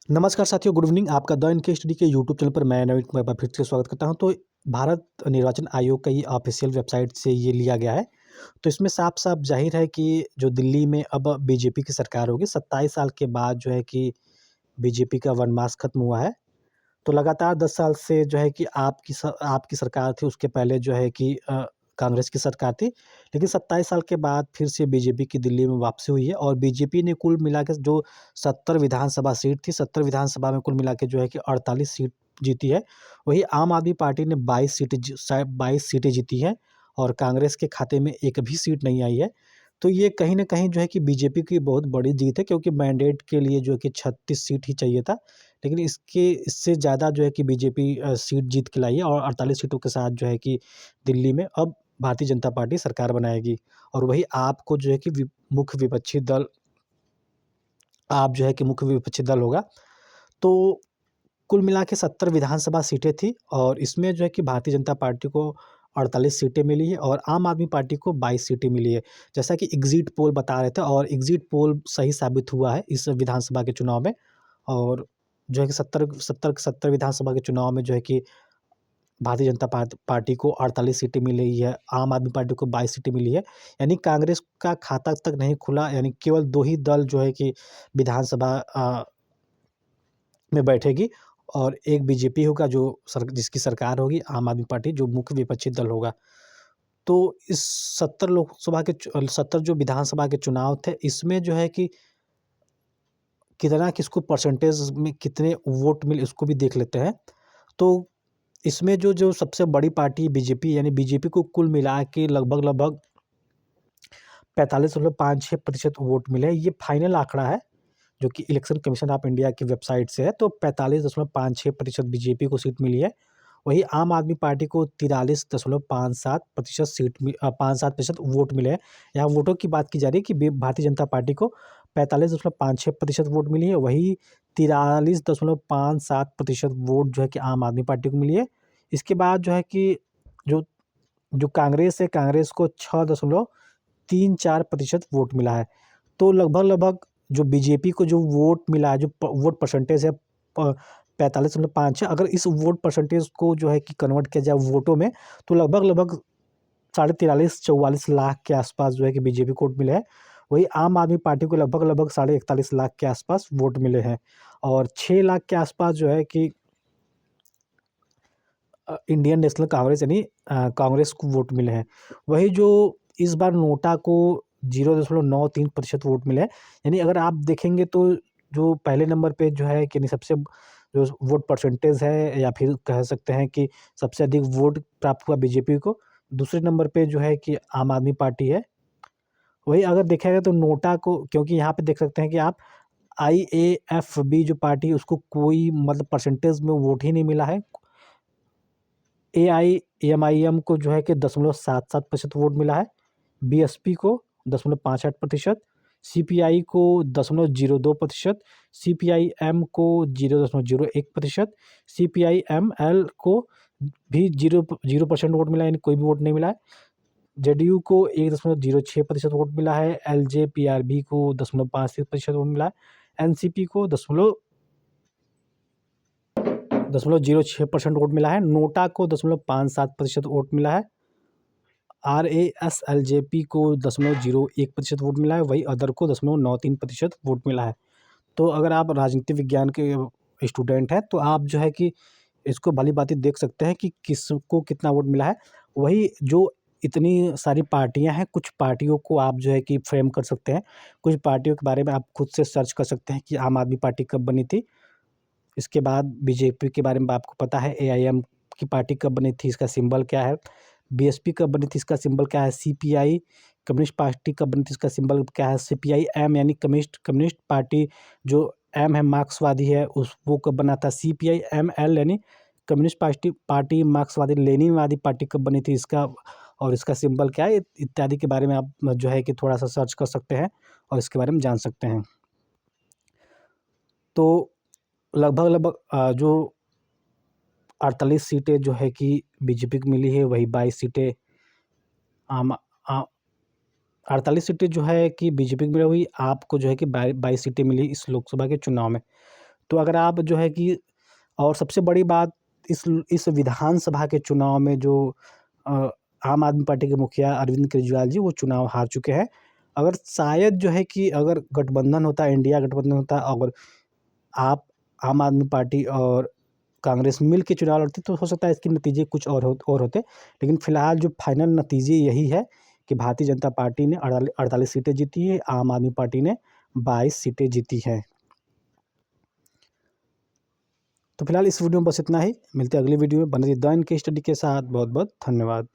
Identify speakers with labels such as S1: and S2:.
S1: नमस्कार साथियों, good evening. आपका द इनके स्टडी के यूट्यूब चैनल पर मैं नवीन कुमार फिर से स्वागत करता हूं। तो भारत निर्वाचन आयोग का ये ऑफिशियल वेबसाइट से ये लिया गया है। तो इसमें साफ-साफ ज़ाहिर है कि जो दिल्ली में अब बीजेपी की सरकार होगी, 27 साल के बाद जो है कि बीजेपी का वनवास खत्म हुआ है। तो लगातार 10 साल से जो है कि आपकी सरकार थी, उसके पहले जो है कि कांग्रेस की सरकार थी। लेकिन 27 साल के बाद फिर से बीजेपी की दिल्ली में वापसी हुई है और बीजेपी ने कुल मिला के जो 70 विधानसभा सीट थी, 70 विधानसभा में कुल मिला के जो है कि 48 सीट जीती है। वहीं आम आदमी पार्टी ने 22 सीटें जीती हैं और कांग्रेस के खाते में एक भी सीट नहीं आई है। तो ये कहीं न कहीं जो है कि बीजेपी की बहुत बड़ी जीत है, क्योंकि मैंडेट के लिए जो है कि 36 सीट ही चाहिए था। लेकिन इससे ज़्यादा जो है कि बीजेपी सीट जीत के लाई है और 48 सीटों के साथ जो है कि दिल्ली में अब भारतीय जनता पार्टी सरकार बनाएगी। और वही आपको जो है कि मुख्य विपक्षी दल आप जो है कि मुख्य विपक्षी दल होगा। तो कुल मिला के 70 विधानसभा सीटें थी और इसमें जो है कि भारतीय जनता पार्टी को 48 सीटें मिली है और आम आदमी पार्टी को 22 सीटें मिली है। जैसा कि एग्ज़िट पोल बता रहे थे और एग्ज़िट पोल सही साबित हुआ है इस विधानसभा के चुनाव में। और जो है कि 70 विधानसभा के चुनाव में जो है कि भारतीय जनता पार्टी को 48 सीटें मिली है, आम आदमी पार्टी को 22 सीटें मिली है। यानी कांग्रेस का खाता तक नहीं खुला, यानी केवल 2 ही दल जो है कि विधानसभा में बैठेगी और एक बीजेपी होगा जिसकी सरकार होगी, आम आदमी पार्टी जो मुख्य विपक्षी दल होगा। तो इस 70 जो विधानसभा के चुनाव थे, इसमें जो है कि कितना किसको परसेंटेज में कितने वोट मिले उसको भी देख लेते हैं। तो इसमें जो जो सबसे बड़ी पार्टी बीजेपी, यानी बीजेपी को कुल मिला के लगभग 45.56% वोट मिले हैं। ये फाइनल आंकड़ा है जो कि इलेक्शन कमीशन ऑफ इंडिया की वेबसाइट से है। तो 45.56% बीजेपी को सीट मिली है। वहीं आम आदमी पार्टी को 43.57% 57% वोट मिले हैं। यहाँ वोटों की बात की जा रही है कि भारतीय जनता पार्टी को 45.56% वोट मिली है, वही 43.57% वोट जो है कि आम आदमी पार्टी को मिली है। इसके बाद जो है कि जो जो कांग्रेस है, कांग्रेस को 6.34% वोट मिला है। तो लगभग जो बीजेपी को जो वोट मिला है, जो वोट परसेंटेज है 45.5 है। अगर इस वोट परसेंटेज को जो है कि कन्वर्ट किया जाए वोटों में, तो लगभग साढ़े 43-44 लाख के आसपास जो है कि बीजेपी को वोट मिले हैं। वही आम आदमी पार्टी को लगभग साढ़े 41 लाख के आसपास वोट मिले हैं और 6 लाख के आसपास जो है कि इंडियन नेशनल कांग्रेस यानी कांग्रेस को वोट मिले हैं। वही जो इस बार नोटा को 0.93% वोट मिले हैं। यानी अगर आप देखेंगे तो जो पहले नंबर पे जो है कि नहीं सबसे जो वोट परसेंटेज है, या फिर कह सकते हैं कि सबसे अधिक वोट प्राप्त हुआ बीजेपी को। दूसरे नंबर पे जो है कि आम आदमी पार्टी है। वही अगर देखा जाए तो नोटा को, क्योंकि यहाँ पे देख सकते हैं कि आप आईएएफबी जो पार्टी है उसको कोई मतलब परसेंटेज में वोट ही नहीं मिला है। एआईएमआईएम को जो है कि 0.77% वोट मिला है, बीएसपी को 0.65%, सीपीआई को 0.02%, सीपीआईएम को 0.01%, सीपीआईएमएल को भी 0% वोट मिला है, यानी कोई भी वोट नहीं मिला है। जेडीयू को 1.06% वोट मिला है, एलजेपीआरबी को 0.53% वोट मिला है, एनसीपी को 0.06% वोट मिला है, नोटा को 0.57% वोट मिला है, आरएएसएलजेपी को 0.01% वोट मिला है, वही अदर को 0.93% वोट मिला है। तो अगर आप राजनीति विज्ञान के स्टूडेंट हैं तो आप जो है कि इसको भली-भाँति देख सकते हैं कि किसको कितना वोट मिला है। वही जो इतनी सारी पार्टियाँ हैं, कुछ पार्टियों को आप जो है कि फ्रेम कर सकते हैं। कुछ पार्टियों के बारे में आप खुद से सर्च कर सकते हैं कि आम आदमी पार्टी कब बनी थी। इसके बाद बीजेपी के बारे में आपको पता है, एआईएम की पार्टी कब बनी थी, इसका सिंबल क्या है, बीएसपी कब बनी थी, इसका सिंबल क्या है, सीपीआई कम्युनिस्ट पार्टी कब बनी थी, इसका सिंबल क्या है, सीपीआईएम यानी कम्युनिस्ट पार्टी जो एम है मार्क्सवादी है, उस वो कब बना था, सीपीआईएमएल यानी कम्युनिस्ट पार्टी मार्क्सवादी लेनिनवादी पार्टी कब बनी थी, इसका और इसका सिंबल क्या है, इत्यादि के बारे में आप जो है कि थोड़ा सा सर्च कर सकते हैं और इसके बारे में जान सकते हैं। तो लगभग जो 48 सीटें जो है कि बीजेपी को मिली है, वही 22 सीटें आम आ 48 सीटें जो है कि बीजेपी को मिली हुई, आपको जो है कि 22 सीटें मिली इस लोकसभा के चुनाव में। तो अगर आप जो है कि और सबसे बड़ी बात इस विधानसभा के चुनाव में जो अ, आम आदमी पार्टी के मुखिया अरविंद केजरीवाल जी वो चुनाव हार चुके हैं। अगर शायद जो है कि अगर गठबंधन होता, इंडिया गठबंधन होता, अगर आप आम आदमी पार्टी और कांग्रेस मिल के चुनाव लड़ती तो हो सकता है इसके नतीजे कुछ और होते। लेकिन फिलहाल जो फाइनल नतीजे यही है कि भारतीय जनता पार्टी ने 48 सीटें जीती है, आम आदमी पार्टी ने 22 सीटें जीती हैं। तो फिलहाल इस वीडियो में बस इतना ही। मिलते हैं अगली वीडियो में। बने रहिए द इनके स्टडी के साथ। बहुत बहुत धन्यवाद।